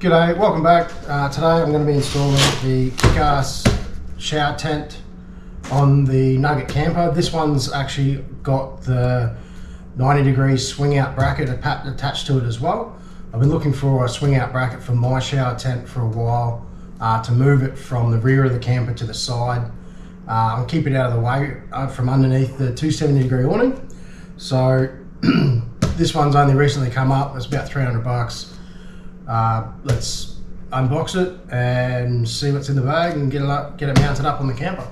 G'day, welcome back. Today I'm going to be installing the Kickass Shower Tent on the Nugget camper. This one's actually got the 90-degree swing out bracket attached to it as well. I've been looking for a swing out bracket for my shower tent for a while to move it from the rear of the camper to the side and keep it out of the way from underneath the 270-degree awning. So this one's only recently come up. It's about 300 bucks. Let's unbox it and see what's in the bag and get it mounted up on the camper.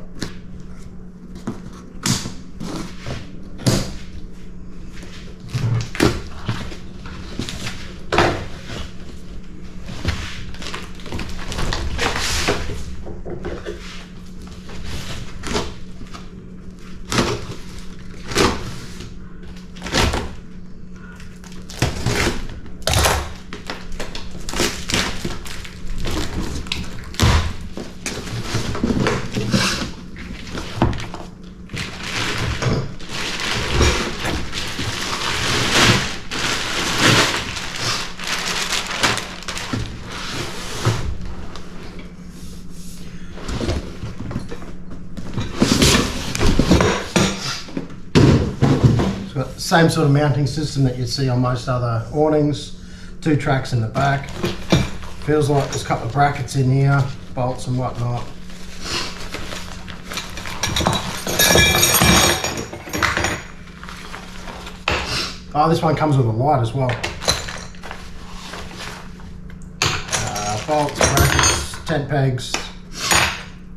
Same sort of mounting system that you'd see on most other awnings. 2 tracks in the back. Feels like there's a couple of brackets in here, bolts and whatnot. Oh, this one comes with a light as well. Bolts, brackets, tent pegs,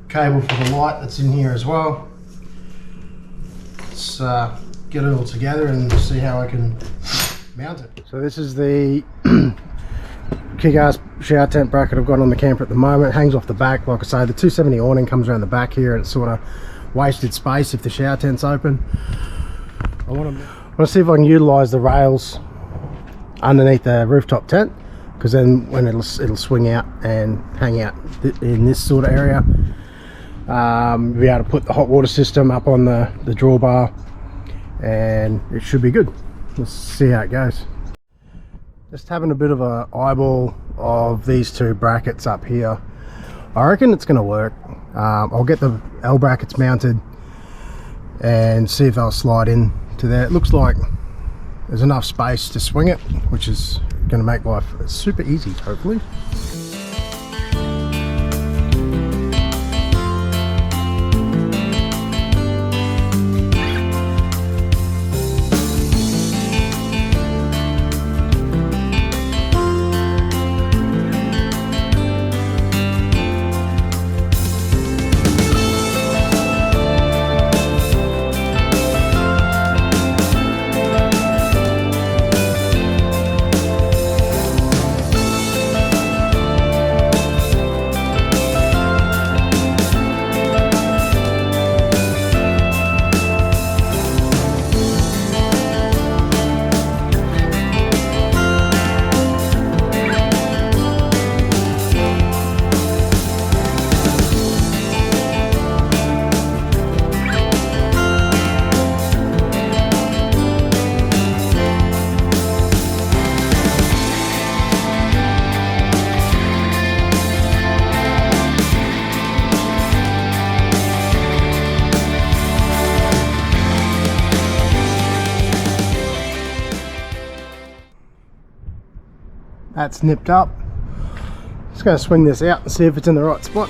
cable for the light that's in here as well. Let's get it all together and see how I can mount it. So this is the Kickass shower tent bracket I've got on the camper at the moment. It hangs off the back. Like I say, the 270 awning comes around the back here, and it's sort of wasted space if the shower tent's open. I want to see if I can utilize the rails underneath the rooftop tent, because then when it'll swing out and hang out in this sort of area, be able to put the hot water system up on the drawbar, and it should be good. Let's see how it goes. Just having a bit of an eyeball of these 2 brackets up here. I reckon it's going to work. I'll get the L brackets mounted and see if they'll slide in to there. It looks like there's enough space to swing it, which is going to make life super easy, hopefully. That's nipped up. Just going to swing this out and see if it's in the right spot.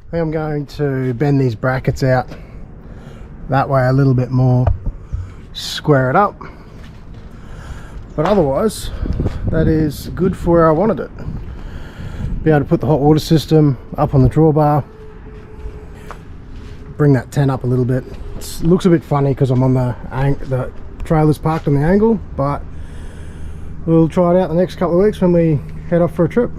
I think I'm going to bend these brackets out that way a little bit more square it up. But otherwise, that is good for where I wanted it. Be able to put the hot water system up on the drawbar, bring that tent up a little bit. It looks a bit funny because I'm on the trailer's parked on the angle, but we'll try it out the next couple of weeks when we head off for a trip.